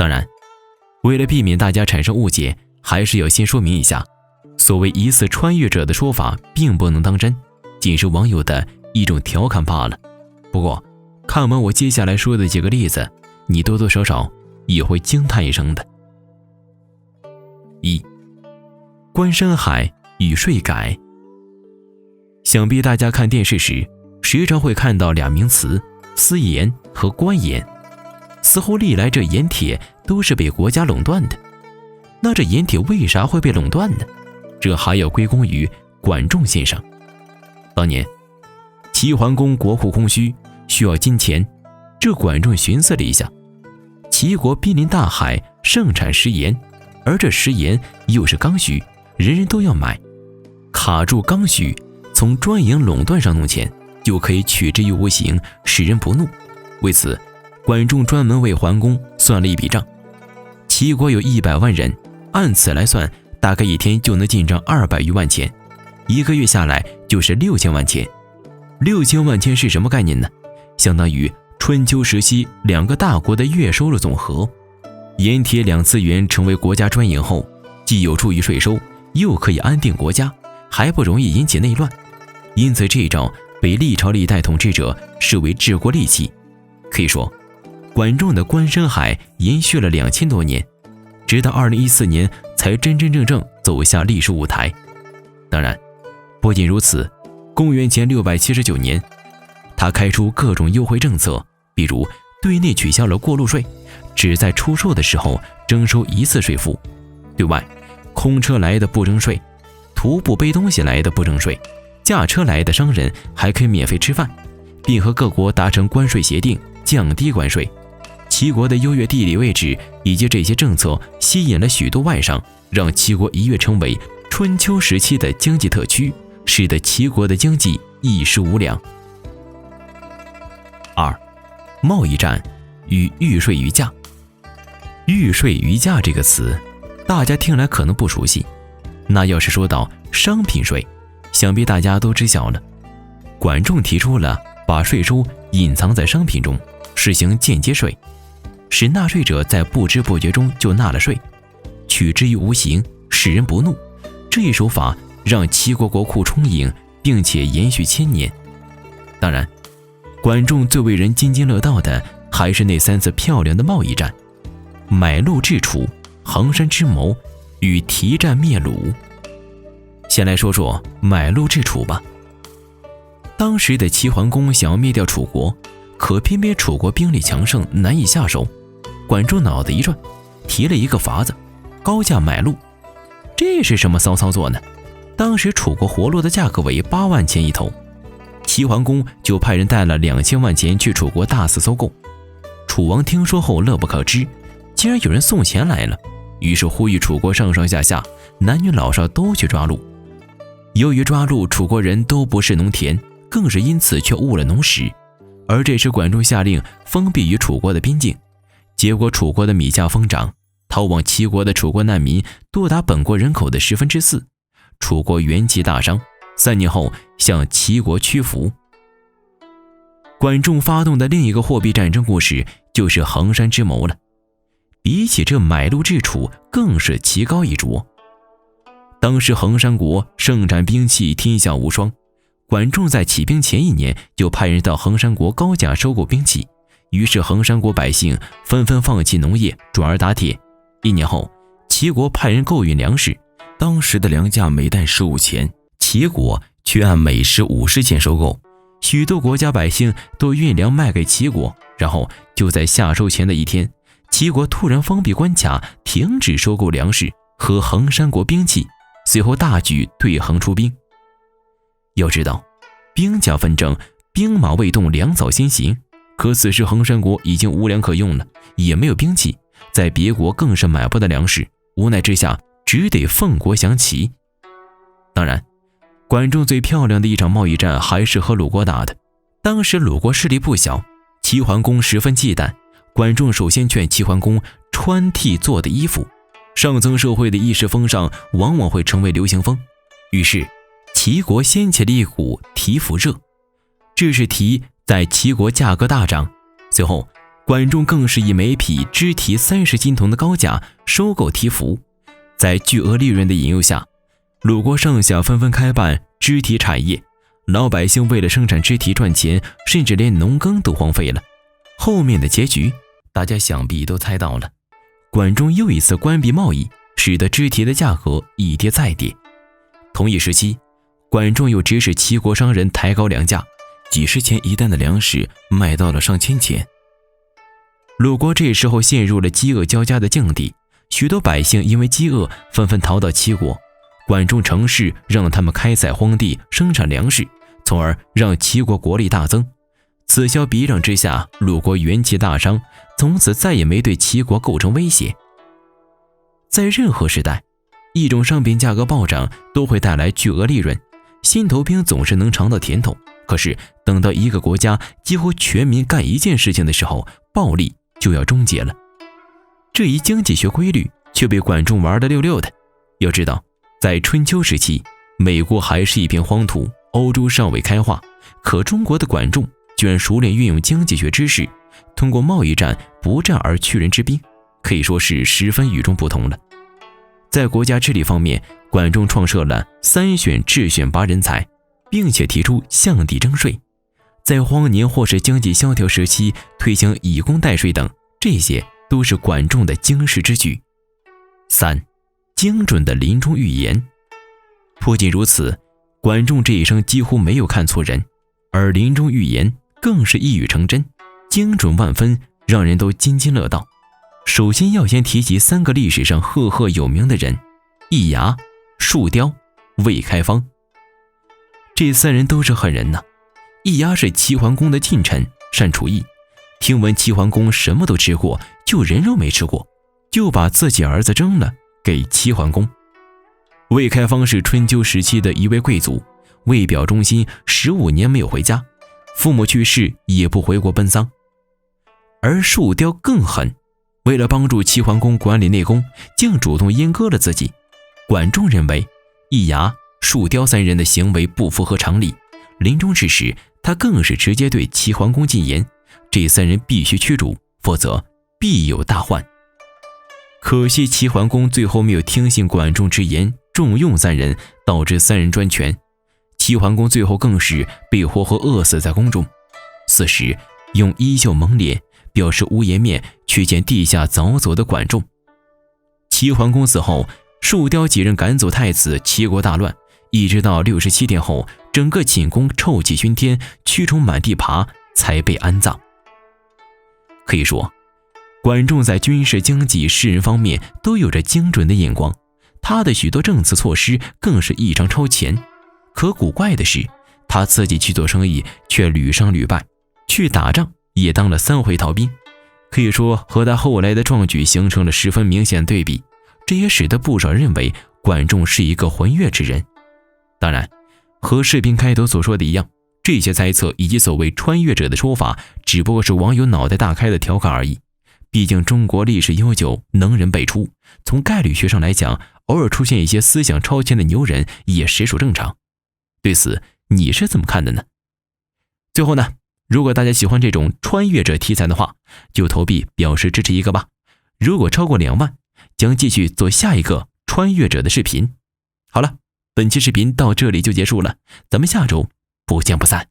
当然，为了避免大家产生误解，还是要先说明一下，所谓疑似穿越者的说法并不能当真，仅是网友的一种调侃罢了。不过看完我接下来说的几个例子，你多多少少也会惊叹一声的。1. 观山海与税改。想必大家看电视时时常会看到俩名词，私盐和官盐，似乎历来这盐铁都是被国家垄断的。那这盐铁为啥会被垄断呢？这还要归功于管仲先生。当年齐桓公国库空虚，需要金钱，这管仲寻思了一下，齐国濒临大海，盛产食盐，而这食盐又是刚需，人人都要买，卡住刚需，从专营垄断上弄钱，就可以取之于无形，使人不怒。为此，管仲专门为桓公算了一笔账，齐国有100万人，按此来算，大概一天就能进账200余万钱，一个月下来就是6000万钱。6000万钱是什么概念呢？相当于春秋时期2个大国的月收入总和。盐铁两资源成为国家专营后，既有助于税收，又可以安定国家，还不容易引起内乱。因此这招被历朝历代统治者视为治国利器。可以说，管仲的观山海延续了2000多年，直到2014年才真真正正走下历史舞台。当然，不仅如此，公元前679年，他开出各种优惠政策，比如对内取消了过路税，只在出售的时候征收一次税负；对外，空车来的不征税，徒步背东西来的不征税，驾车来的商人还可以免费吃饭，并和各国达成关税协定，降低关税。齐国的优越地理位置以及这些政策吸引了许多外商，让齐国一跃成为春秋时期的经济特区，使得齐国的经济一时无两。2. 贸易战与预税于价。预税于价这个词，大家听来可能不熟悉，那要是说到商品税，想必大家都知晓了。管仲提出了把税收隐藏在商品中，实行间接税，使纳税者在不知不觉中就纳了税，取之于无形，使人不怒。这一手法让齐国国库充盈，并且延续1000年。当然，管仲最为人津津乐道的还是那3次漂亮的贸易战：买路治楚、衡山之谋与提战灭鲁。先来说说买路治楚吧。当时的齐桓公想要灭掉楚国，可偏偏楚国兵力强盛，难以下手。管仲脑子一转，提了一个法子：高价买路。这是什么骚操作呢？当时楚国活路的价格为8万钱一头，齐桓公就派人带了2000万钱去楚国大肆搜购。楚王听说后乐不可支，竟然有人送钱来了，于是呼吁楚国上上下下男女老少都去抓鹿。由于抓鹿楚国人都不是农田，更是因此却误了农时，而这时管仲下令封闭于楚国的边境，结果楚国的米价疯涨，逃往齐国的楚国难民多达本国人口的4/10，楚国元气大伤，3年后向齐国屈服。管仲发动的另一个货币战争故事就是衡山之谋了，比起这买路治楚更是棋高一着。当时衡山国盛产兵器，天下无双，管仲在起兵前1年就派人到衡山国高价收购兵器，于是衡山国百姓纷纷放弃农业，转而打铁。1年后，齐国派人购运粮食，当时的粮价每担15钱，齐国却按每石50钱收购，许多国家百姓都运粮卖给齐国。然后就在夏收前的一天，齐国突然封闭关卡，停止收购粮食和衡山国兵器，随后大举对衡出兵。要知道，兵家纷争，兵马未动，粮草先行。可此时衡山国已经无粮可用了，也没有兵器，在别国更是买不到粮食，无奈之下只得奉国降齐。当然，管仲最漂亮的一场贸易战还是和鲁国打的。当时鲁国势力不小，齐桓公十分忌惮，管仲首先劝齐桓公穿替做的衣服，上层社会的衣食风尚往往会成为流行风。于是齐国掀起了一股提服热，这是提在齐国价格大涨。随后管仲更是以每匹织蹄30金铜的高价收购蹄服，在巨额利润的引诱下，鲁国上下纷纷开办织蹄产业，老百姓为了生产织蹄赚钱，甚至连农耕都荒废了。后面的结局大家想必都猜到了，管仲又一次关闭贸易，使得织蹄的价格一跌再跌。同一时期，管仲又指使齐国商人抬高粮价，几十钱一担的粮食卖到了上千钱。鲁国这时候陷入了饥饿交加的境地，许多百姓因为饥饿纷纷逃到齐国，管仲乘势让他们开采荒地生产粮食，从而让齐国国力大增。此消彼长之下，鲁国元气大伤，从此再也没对齐国构成威胁。在任何时代，一种商品价格暴涨都会带来巨额利润，心头兵总是能尝到甜头。可是等到一个国家几乎全民干一件事情的时候，暴利就要终结了。这一经济学规律却被管仲玩得溜溜的。要知道，在春秋时期，美国还是一片荒土，欧洲尚未开化，可中国的管仲居然熟练运用经济学知识，通过贸易战不战而屈人之兵，可以说是十分与众不同了。在国家治理方面，管仲创设了3选制选拔人才，并且提出向地征税，在荒年或是经济萧条时期推行以工代税等，这些都是管仲的经世之举。3. 精准的临终预言。不仅如此，管仲这一生几乎没有看错人，而临终预言更是一语成真，精准万分，让人都津津乐道。首先要先提及3个历史上赫赫有名的人：易牙、树雕、魏开方。这3人都是狠人呐。易牙是齐桓公的近臣，善厨艺，听闻齐桓公什么都吃过，就人肉没吃过，就把自己儿子蒸了给齐桓公。魏开方是春秋时期的一位贵族，为表忠心15年没有回家，父母去世也不回国奔丧。而树雕更狠，为了帮助齐桓公管理内宫，竟主动阉割了自己。管仲认为易牙、树雕3人的行为不符合常理，临终之时，他更是直接对齐桓公进言，这3人必须驱逐，否则必有大患。可惜齐桓公最后没有听信管仲之言，重用3人，导致3人专权。齐桓公最后更是被活活饿死在宫中。此时用衣袖蒙脸，表示无颜面去见地下早走的管仲。齐桓公死后，树雕几人赶走太子，齐国大乱，一直到67天后，整个寝宫臭气熏天，蛆虫满地爬，才被安葬。可以说，管仲在军事、经济、世人方面都有着精准的眼光，他的许多政策措施更是异常超前。可古怪的是，他自己去做生意却屡伤屡败，去打仗也当了3回逃兵，可以说和他后来的壮举形成了十分明显对比。这也使得不少认为管仲是一个浑越之人。当然，和视频开头所说的一样，这些猜测以及所谓穿越者的说法只不过是网友脑袋大开的调侃而已。毕竟中国历史悠久，能人辈出，从概率学上来讲，偶尔出现一些思想超前的牛人也实属正常。对此你是怎么看的呢？最后呢，如果大家喜欢这种穿越者题材的话，就投币表示支持一个吧。如果超过2万，将继续做下一个穿越者的视频。好了，本期视频到这里就结束了，咱们下周不见不散。